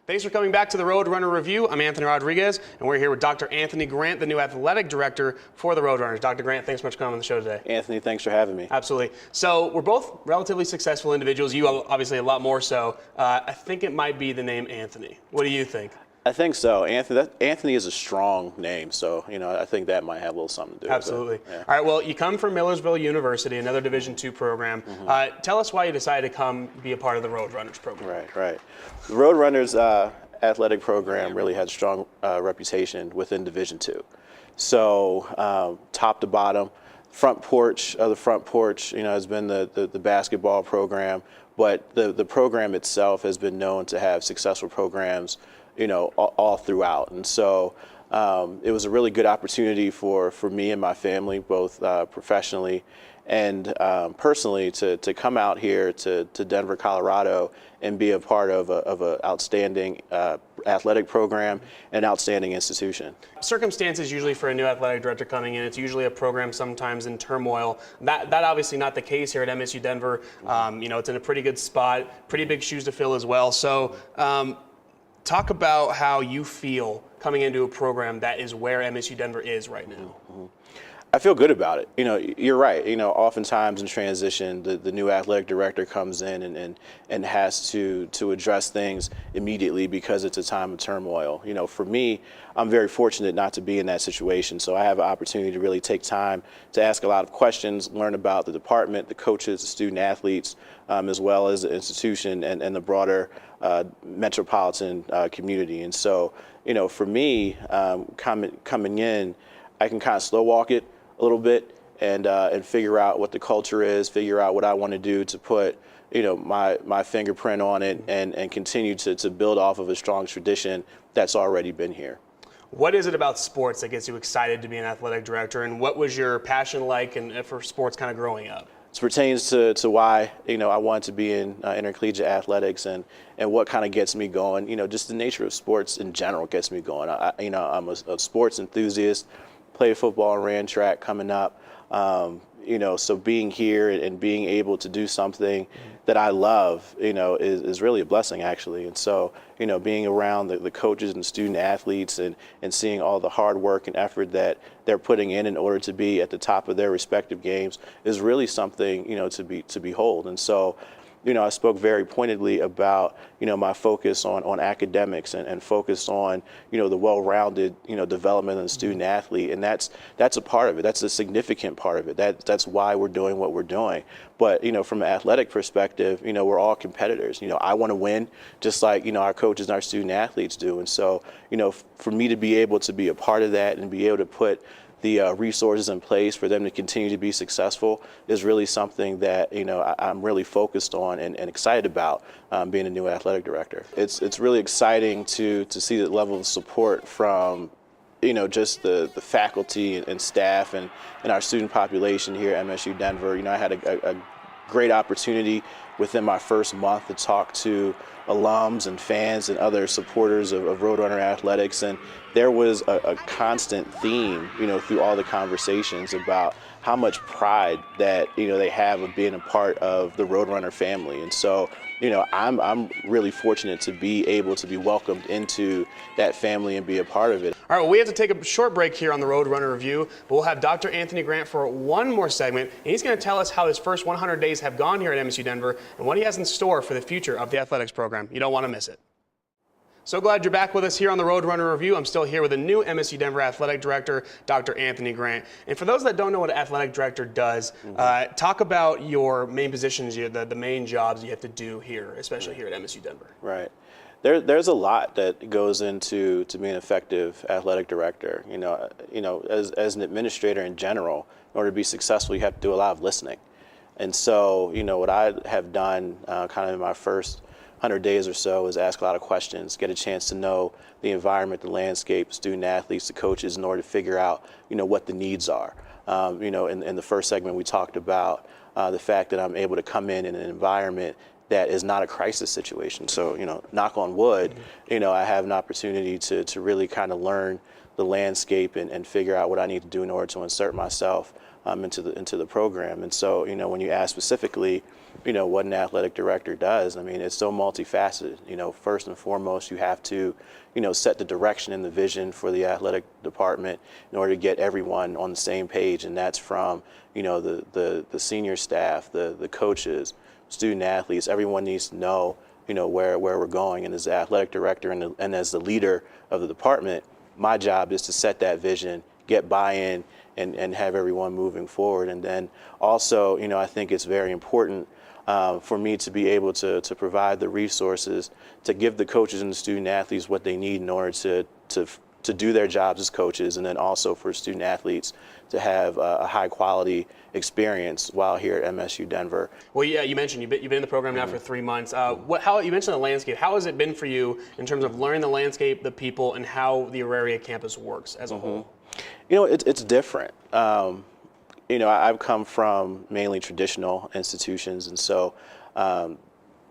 Thanks for coming back to the Roadrunner Review. I'm Anthony Rodriguez, and we're here with Dr. Anthony Grant, the new athletic director for the Roadrunners. Dr. Grant, thanks so much for coming on the show today. Anthony, thanks for having me. Absolutely. So we're both relatively successful individuals. You obviously a lot more so. I think it might be the name Anthony. What do you think? I think so. Anthony is a strong name, so I think that might have a little something to do Absolutely. with it. Yeah. All right, well, you come from Millersville University, another Division II program. Tell us why you decided to come be a part of the Roadrunners program. Right. The Roadrunners athletic program really had a strong reputation within Division II. So top to bottom, front porch has been the basketball program, but the program itself has been known to have successful programs all throughout. And so it was a really good opportunity for me and my family, both professionally and personally, to come out here to Denver, Colorado, and be a part of an outstanding athletic program and outstanding institution. Circumstances usually for a new athletic director coming in, it's usually a program sometimes in turmoil. That obviously not the case here at MSU Denver. It's in a pretty good spot, pretty big shoes to fill as well. So talk about how you feel coming into a program that is where MSU Denver is right now. I feel good about it. You're right. Oftentimes in transition, the new athletic director comes in and has to address things immediately because it's a time of turmoil. For me, I'm very fortunate not to be in that situation. So I have an opportunity to really take time to ask a lot of questions, learn about the department, the coaches, the student athletes, as well as the institution and the broader metropolitan community. And so, for me, coming in, I can kind of slow walk it a little bit and figure out what the culture is, figure out what I want to do to put my fingerprint on it and continue to build off of a strong tradition that's already been here. What is it about sports that gets you excited to be an athletic director, and what was your passion like for sports kind of growing up? It pertains to why I wanted to be in intercollegiate athletics and what kind of gets me going. Just the nature of sports in general gets me going. I'm a sports enthusiast. Played football and ran track coming up. So being here and being able to do something that I love, is really a blessing actually. And so, being around the coaches and student athletes and seeing all the hard work and effort that they're putting in order to be at the top of their respective games is really something, to behold. And so, I spoke very pointedly about, my focus on academics and focus on, the well-rounded, development of the student athlete. And that's a part of it. That's a significant part of it. That's why we're doing what we're doing. But, from an athletic perspective, we're all competitors. I want to win just like, our coaches and our student athletes do. And so, for me to be able to be a part of that and be able to put the resources in place for them to continue to be successful is really something that I'm really focused on and excited about being a new athletic director. It's really exciting to see the level of support from just the faculty and staff and our student population here at MSU Denver. I had a great opportunity within my first month to talk to alums and fans and other supporters of Roadrunner Athletics, and there was a constant theme, through all the conversations about how much pride that they have of being a part of the Roadrunner family. And so, I'm really fortunate to be able to be welcomed into that family and be a part of it. All right, well, we have to take a short break here on the Roadrunner Review, but we'll have Dr. Anthony Grant for one more segment, and he's going to tell us how his first 100 days have gone here at MSU Denver and what he has in store for the future of the athletics program. You don't want to miss it. So glad you're back with us here on the Roadrunner Review. I'm still here with the new MSU Denver Athletic Director, Dr. Anthony Grant. And for those that don't know what an athletic director does, talk about your main positions, the main jobs you have to do here, especially here at MSU Denver. Right. There's a lot that goes into being an effective athletic director. As an administrator in general, in order to be successful, you have to do a lot of listening. And so, what I have done kind of in my first 100 days or so is ask a lot of questions, get a chance to know the environment, the landscape, student athletes, the coaches, in order to figure out, what the needs are. In the first segment, we talked about the fact that I'm able to come in an environment that is not a crisis situation. So, knock on wood, I have an opportunity to really kind of learn the landscape and figure out what I need to do in order to insert myself into the program. And so, when you ask specifically, what an athletic director does, I mean, it's so multifaceted. First and foremost, you have to, set the direction and the vision for the athletic department in order to get everyone on the same page. And that's from, the senior staff, the coaches, student athletes. Everyone needs to know, where we're going. And as the athletic director and as the leader of the department, my job is to set that vision, get buy-in, and have everyone moving forward. And then also, I think it's very important for me to be able to provide the resources to give the coaches and the student athletes what they need in order to do their jobs as coaches, and then also for student athletes to have a high quality experience while here at MSU Denver. Well, yeah, you mentioned you've been in the program now for 3 months. How you mentioned the landscape. How has it been for you in terms of learning the landscape, the people, and how the Auraria campus works as a whole? It's different. I've come from mainly traditional institutions, and so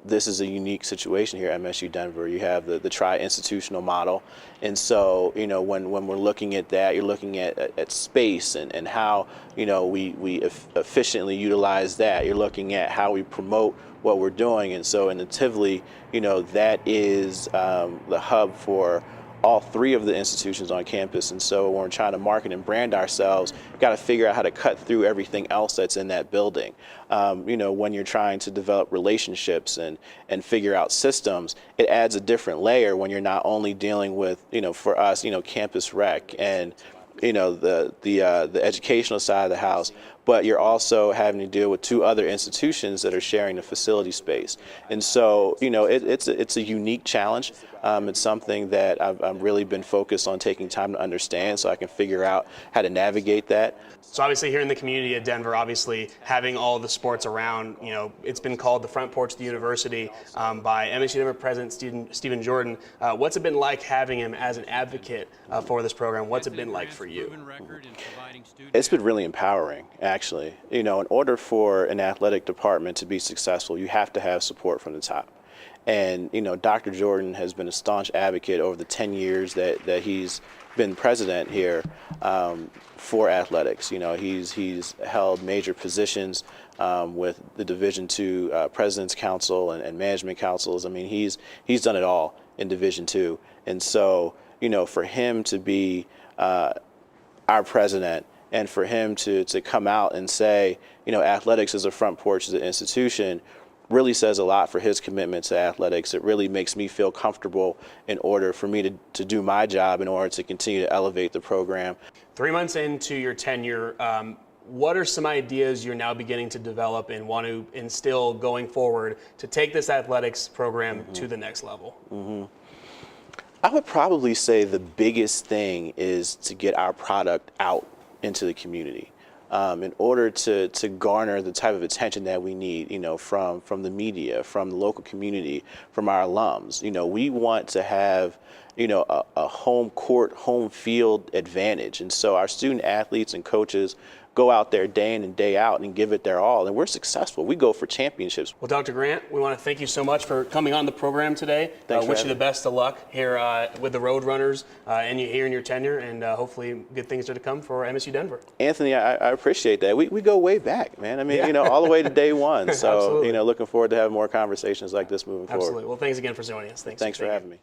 this is a unique situation here at MSU Denver. You have the tri-institutional model, and so when we're looking at that, you're looking at space and how we efficiently utilize that. You're looking at how we promote what we're doing, and so in Tivoli, that is the hub for all three of the institutions on campus. And so when we're trying to market and brand ourselves, we've got to figure out how to cut through everything else that's in that building. When you're trying to develop relationships and figure out systems, it adds a different layer when you're not only dealing with, for us, campus rec and the educational side of the house, but you're also having to deal with two other institutions that are sharing the facility space. And so, it's a unique challenge. It's something that I've really been focused on taking time to understand so I can figure out how to navigate that. So obviously here in the community of Denver, obviously having all the sports around, it's been called the front porch of the university by MSU Denver President Stephen Jordan. What's it been like having him as an advocate for this program? What's it been like for you? It's been really empowering, actually. In order for an athletic department to be successful, you have to have support from the top. And, Dr. Jordan has been a staunch advocate over the 10 years that he's been president here for athletics. He's held major positions with the Division II President's Council and Management Councils. I mean, he's done it all in Division II. And so, for him to be our president and for him to come out and say, athletics is a front porch of the institution, really says a lot for his commitment to athletics. It really makes me feel comfortable in order for me to do my job in order to continue to elevate the program. 3 months into your tenure, what are some ideas you're now beginning to develop and want to instill going forward to take this athletics program to the next level? I would probably say the biggest thing is to get our product out into the community. In order to garner the type of attention that we need, from the media, from the local community, from our alums. We want to have, a home court, home field advantage. And so our student athletes and coaches go out there day in and day out and give it their all. And we're successful. We go for championships. Well, Dr. Grant, we want to thank you so much for coming on the program today. Wish you the best of luck here with the Roadrunners and here in your tenure, and hopefully good things are to come for MSU Denver. Anthony, I appreciate that. We go way back, man. I mean, all the way to day one. So, looking forward to having more conversations like this moving forward. Absolutely. Well, thanks again for joining us. Thanks for having me.